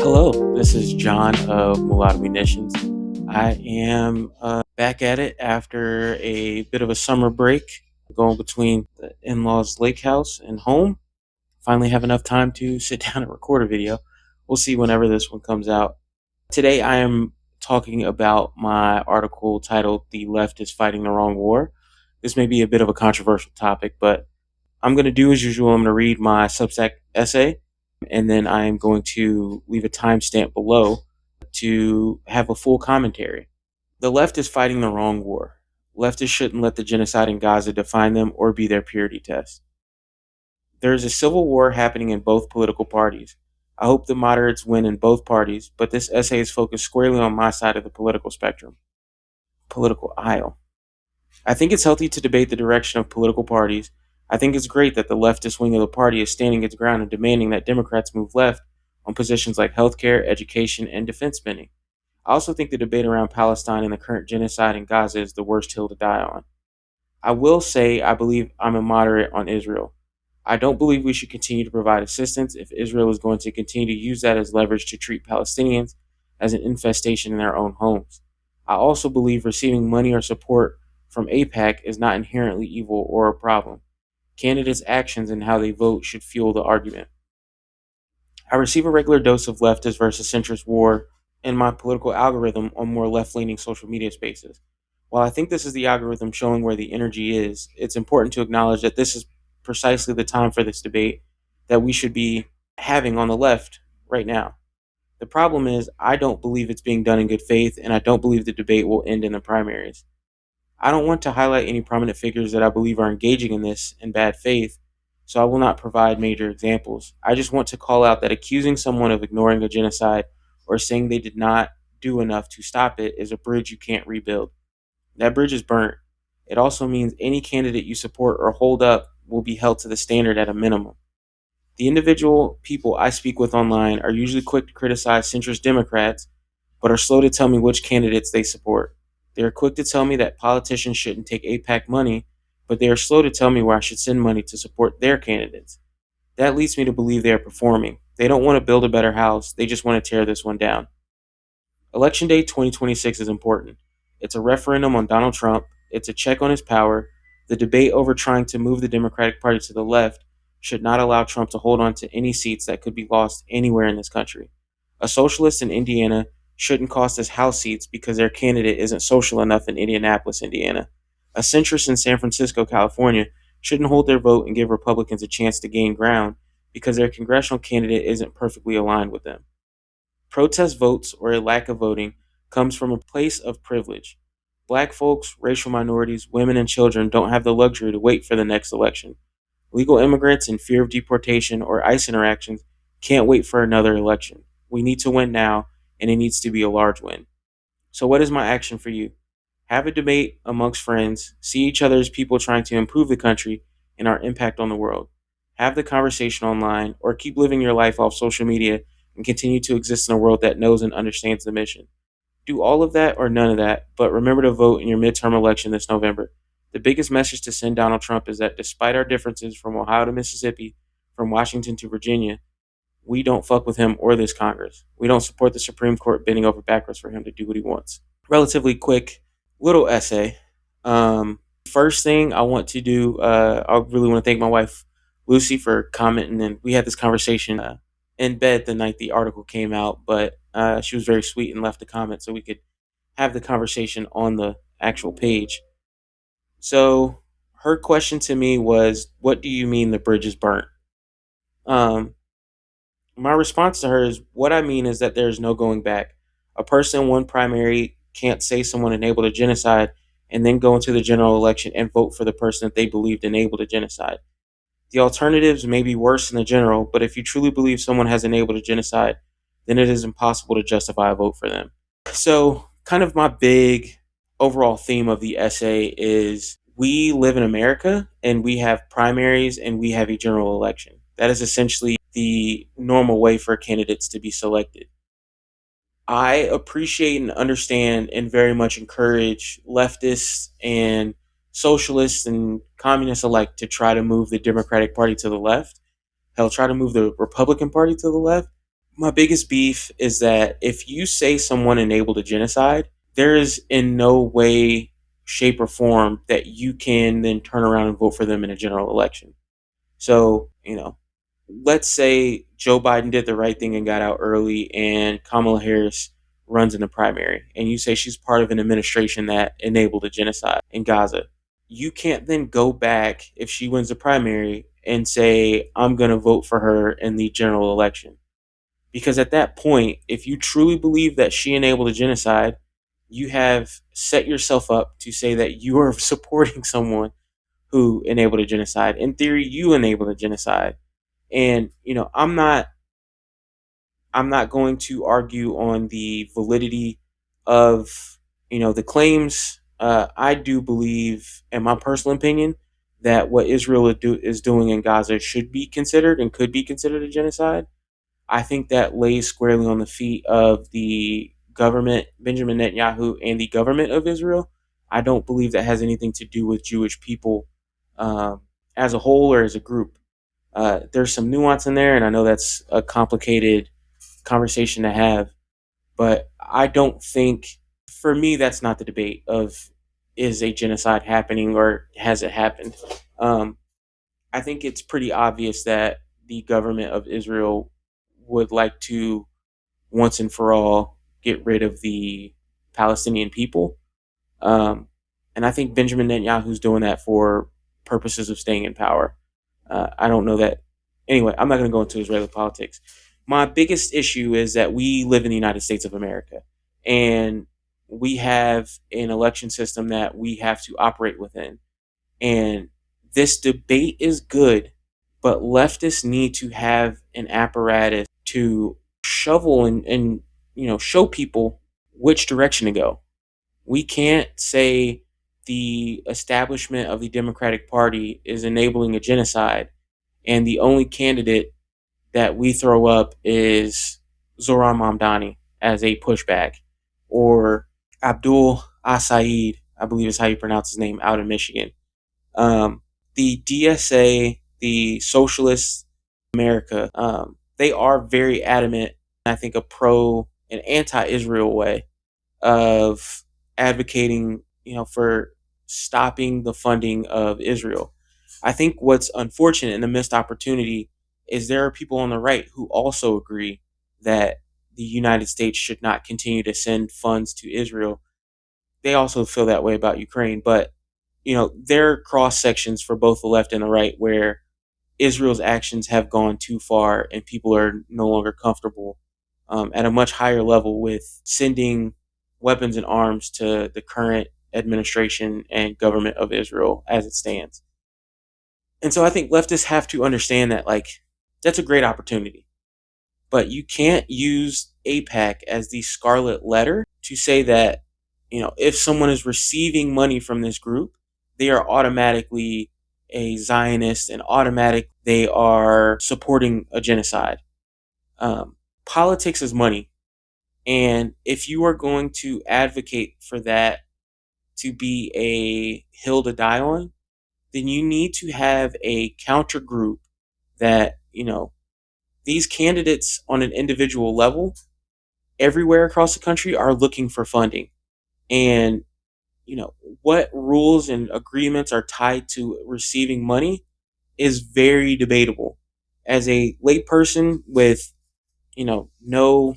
Hello, this is John of Mulatto Munitions. I am back at it after a bit of a summer break, going between the in-laws' lake house and home. Finally have enough time to sit down and record a video. We'll see whenever this one comes out. Today I am talking about my article titled "The Left is Fighting the Wrong War." This may be a bit of a controversial topic, but I'm going to do as usual. I'm going to read my Substack essay, and then I'm going to leave a timestamp below to have a full commentary. The left is fighting the wrong war. Leftists shouldn't let the genocide in Gaza define them or be their purity test. There is a civil war happening in both political parties. I hope the moderates win in both parties, but this essay is focused squarely on my side of the political spectrum, political aisle. I think it's healthy to debate the direction of political parties. I think it's great that the leftist wing of the party is standing its ground and demanding that Democrats move left on positions like healthcare, education, and defense spending. I also think the debate around Palestine and the current genocide in Gaza is the worst hill to die on. I will say I believe I'm a moderate on Israel. I don't believe we should continue to provide assistance if Israel is going to continue to use that as leverage to treat Palestinians as an infestation in their own homes. I also believe receiving money or support from AIPAC is not inherently evil or a problem. Candidates' actions and how they vote should fuel the argument. I receive a regular dose of leftist versus centrist war in my political algorithm on more left-leaning social media spaces. While I think this is the algorithm showing where the energy is, it's important to acknowledge that this is precisely the time for this debate that we should be having on the left right now. The problem is, I don't believe it's being done in good faith, and I don't believe the debate will end in the primaries. I don't want to highlight any prominent figures that I believe are engaging in this in bad faith, so I will not provide major examples. I just want to call out that accusing someone of ignoring a genocide or saying they did not do enough to stop it is a bridge you can't rebuild. That bridge is burnt. It also means any candidate you support or hold up will be held to the standard at a minimum. The individual people I speak with online are usually quick to criticize centrist Democrats, but are slow to tell me which candidates they support. They are quick to tell me that politicians shouldn't take AIPAC money, but they are slow to tell me where I should send money to support their candidates. That leads me to believe they are performing. They don't want to build a better house, they just want to tear this one down. Election Day 2026 is important. It's a referendum on Donald Trump, it's a check on his power. The debate over trying to move the Democratic Party to the left should not allow Trump to hold on to any seats that could be lost anywhere in this country. A socialist in Indiana shouldn't cost us House seats because their candidate isn't social enough in Indianapolis, Indiana. A centrist in San Francisco, California shouldn't hold their vote and give Republicans a chance to gain ground because their congressional candidate isn't perfectly aligned with them. Protest votes or a lack of voting comes from a place of privilege. Black folks, racial minorities, women, and children don't have the luxury to wait for the next election. Legal immigrants in fear of deportation or ICE interactions can't wait for another election. We need to win now, and it needs to be a large win. So what is my action for you? Have a debate amongst friends, see each other as people trying to improve the country and our impact on the world. Have the conversation online, or keep living your life off social media and continue to exist in a world that knows and understands the mission. Do all of that or none of that, but remember to vote in your midterm election this November. The biggest message to send Donald Trump is that despite our differences from Ohio to Mississippi, from Washington to Virginia, we don't fuck with him or this Congress. We don't support the Supreme Court bending over backwards for him to do what he wants. Relatively quick little essay. First thing I want to do, I really want to thank my wife, Lucy, for commenting. And we had this conversation in bed the night the article came out, but she was very sweet and left a comment so we could have the conversation on the actual page. So her question to me was, what do you mean the bridge is burnt? My response to her is, what I mean is that there is no going back. A person in one primary can't say someone enabled a genocide and then go into the general election and vote for the person that they believed enabled a genocide. The alternatives may be worse in the general, but if you truly believe someone has enabled a genocide, then it is impossible to justify a vote for them. So, kind of my big overall theme of the essay is we live in America and we have primaries and we have a general election. That is essentially the normal way for candidates to be selected. I appreciate and understand and very much encourage leftists and socialists and communists alike to try to move the Democratic Party to the left. Hell, try to move the Republican Party to the left. My biggest beef is that if you say someone enabled a genocide, there is in no way, shape, or form that you can then turn around and vote for them in a general election. So, let's say Joe Biden did the right thing and got out early, and Kamala Harris runs in the primary, and you say she's part of an administration that enabled a genocide in Gaza. You can't then go back if she wins the primary and say, I'm going to vote for her in the general election. Because at that point, if you truly believe that she enabled a genocide, you have set yourself up to say that you are supporting someone who enabled a genocide. In theory, you enabled a genocide. And, I'm not going to argue on the validity of, the claims. I do believe, in my personal opinion, that what Israel is doing in Gaza should be considered and could be considered a genocide. I think that lays squarely on the feet of the government, Benjamin Netanyahu, and the government of Israel. I don't believe that has anything to do with Jewish people as a whole or as a group. There's some nuance in there, and I know that's a complicated conversation to have, but I don't think, for me, that's not the debate of is a genocide happening or has it happened. Um, I think it's pretty obvious that the government of Israel would like to once and for all get rid of the Palestinian people. Um, and I think Benjamin Netanyahu's doing that for purposes of staying in power. I don't know that. Anyway, I'm not going to go into Israeli politics. My biggest issue is that we live in the United States of America, and we have an election system that we have to operate within. And this debate is good, but leftists need to have an apparatus to shovel and show people which direction to go. We can't say the establishment of the Democratic Party is enabling a genocide, and the only candidate that we throw up is Zoran Mamdani as a pushback, or Abdul Asaid, I believe is how you pronounce his name, out of Michigan. The DSA, the Socialists America, they are very adamant, I think, a pro and anti-Israel way of advocating, for stopping the funding of Israel. I think what's unfortunate in the missed opportunity is there are people on the right who also agree that the United States should not continue to send funds to Israel. They also feel that way about Ukraine, but there are cross sections for both the left and the right where Israel's actions have gone too far and people are no longer comfortable at a much higher level with sending weapons and arms to the current administration and government of Israel as it stands. And so I think leftists have to understand that, like, that's a great opportunity. But you can't use AIPAC as the scarlet letter to say that, if someone is receiving money from this group, they are automatically a Zionist and they are supporting a genocide. Politics is money. And if you are going to advocate for that to be a hill to die on, then you need to have a counter group that, these candidates on an individual level everywhere across the country are looking for funding. And, what rules and agreements are tied to receiving money is very debatable. As a layperson with, no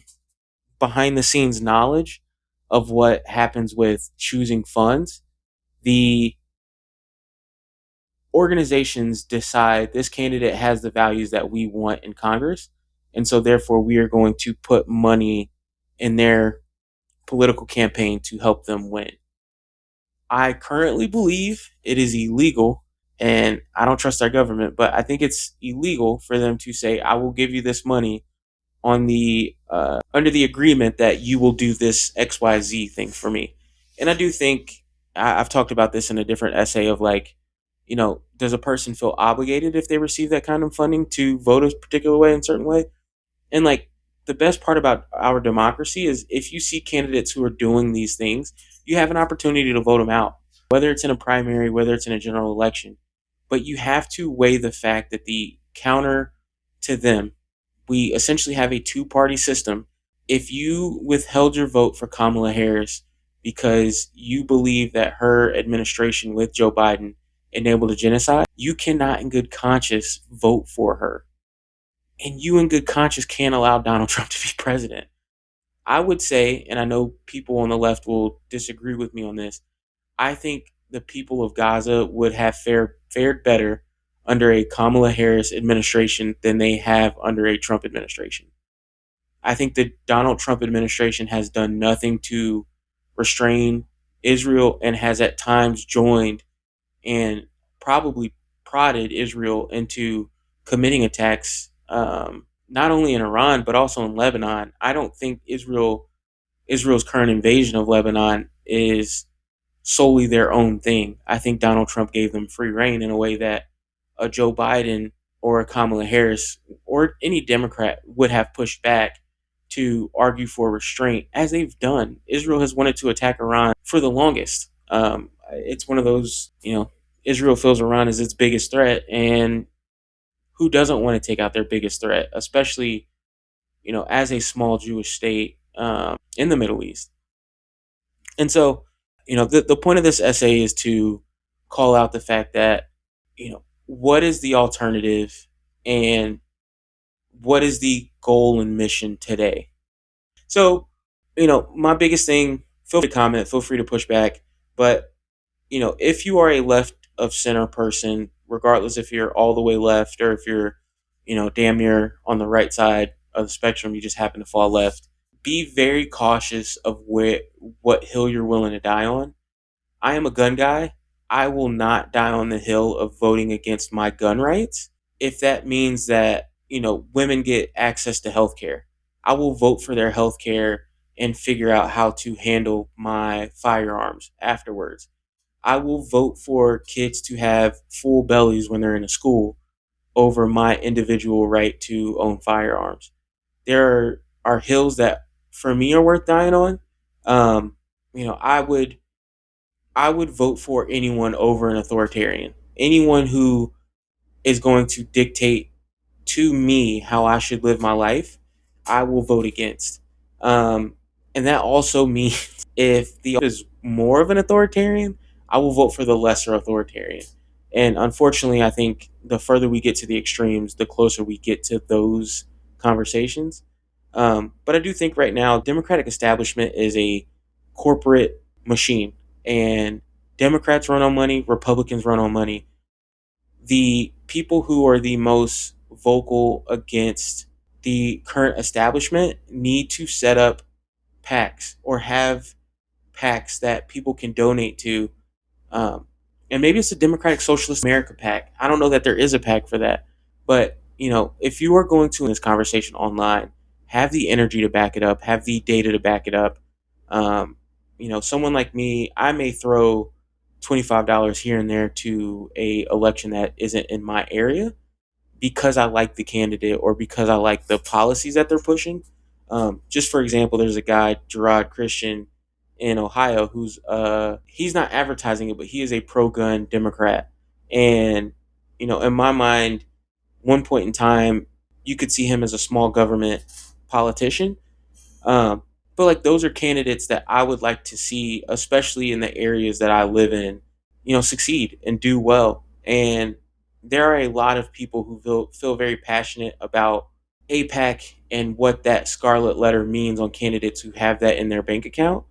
behind the scenes knowledge of what happens with choosing funds, the organizations decide this candidate has the values that we want in Congress. And so therefore we are going to put money in their political campaign to help them win. I currently believe it is illegal, and I don't trust our government, but I think it's illegal for them to say, I will give you this money on the under the agreement that you will do this XYZ thing for me. And I do think I've talked about this in a different essay of, like, does a person feel obligated if they receive that kind of funding to vote a particular way in a certain way? And, like, the best part about our democracy is if you see candidates who are doing these things, you have an opportunity to vote them out, whether it's in a primary, whether it's in a general election. But you have to weigh the fact that the counter to them We essentially have a two-party system. If you withheld your vote for Kamala Harris because you believe that her administration with Joe Biden enabled a genocide, you cannot in good conscience vote for her. And you in good conscience can't allow Donald Trump to be president. I would say, and I know people on the left will disagree with me on this, I think the people of Gaza would have fared better under a Kamala Harris administration than they have under a Trump administration. I think the Donald Trump administration has done nothing to restrain Israel and has at times joined and probably prodded Israel into committing attacks, not only in Iran but also in Lebanon. I don't think Israel's current invasion of Lebanon is solely their own thing. I think Donald Trump gave them free reign in a way that a Joe Biden or a Kamala Harris or any Democrat would have pushed back to argue for restraint, as they've done. Israel has wanted to attack Iran for the longest. It's one of those, Israel feels Iran is its biggest threat, and who doesn't want to take out their biggest threat, especially, as a small Jewish state in the Middle East. And so, the point of this essay is to call out the fact that, what is the alternative and what is the goal and mission today? So, my biggest thing, feel free to comment, feel free to push back. But, if you are a left of center person, regardless if you're all the way left or if you're, damn near on the right side of the spectrum, you just happen to fall left, be very cautious of what hill you're willing to die on. I am a gun guy. I will not die on the hill of voting against my gun rights if that means that, women get access to health care. I will vote for their health care and figure out how to handle my firearms afterwards. I will vote for kids to have full bellies when they're in a school over my individual right to own firearms. There are hills that for me are worth dying on. I would vote for anyone over an authoritarian. Anyone who is going to dictate to me how I should live my life, I will vote against. And that also means if the is more of an authoritarian, I will vote for the lesser authoritarian. And unfortunately, I think the further we get to the extremes, the closer we get to those conversations. But I do think right now, Democratic establishment is a corporate machine, and Democrats run on money, Republicans run on money. The people who are the most vocal against the current establishment need to set up PACs or have PACs that people can donate to. And maybe it's a Democratic Socialist America PAC. I don't know that there is a PAC for that. But, if you are going to in this conversation online, have the energy to back it up, have the data to back it up. Someone like me, I may throw $25 here and there to a election that isn't in my area because I like the candidate or because I like the policies that they're pushing. Just for example, there's a guy, Gerard Christian, in Ohio who's he's not advertising it, but he is a pro-gun Democrat. And in my mind, one point in time, you could see him as a small government politician. But like those are candidates that I would like to see, especially in the areas that I live in, succeed and do well. And there are a lot of people who feel very passionate about APAC and what that scarlet letter means on candidates who have that in their bank account.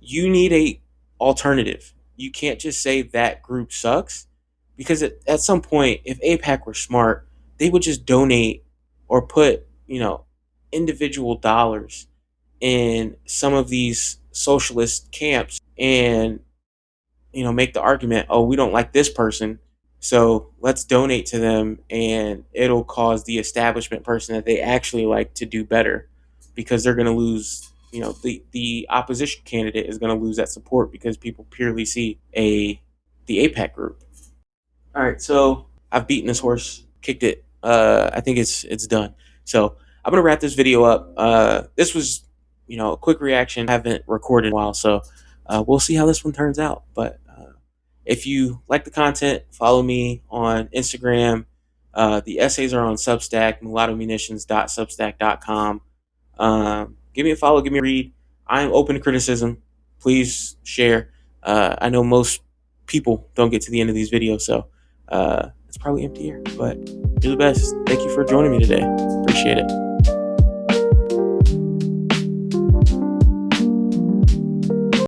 You need a alternative. You can't just say that group sucks, because at some point, if APAC were smart, they would just donate or put, individual dollars in some of these socialist camps and, make the argument, oh, we don't like this person, so let's donate to them, and it'll cause the establishment person that they actually like to do better, because they're going to lose, the opposition candidate is going to lose that support because people purely see the APAC group. All right, so I've beaten this horse, kicked it. I think it's done. So I'm gonna wrap this video up. This was, a quick reaction. I haven't recorded in a while, so we'll see how this one turns out. But if you like the content, follow me on Instagram, The essays are on Substack, mulattomunitions.substack.com. Give me a follow, give me a read. I am open to criticism. Please share. I know most people don't get to the end of these videos, so it's probably empty here, but you're the best. Thank you for joining me today. Appreciate it.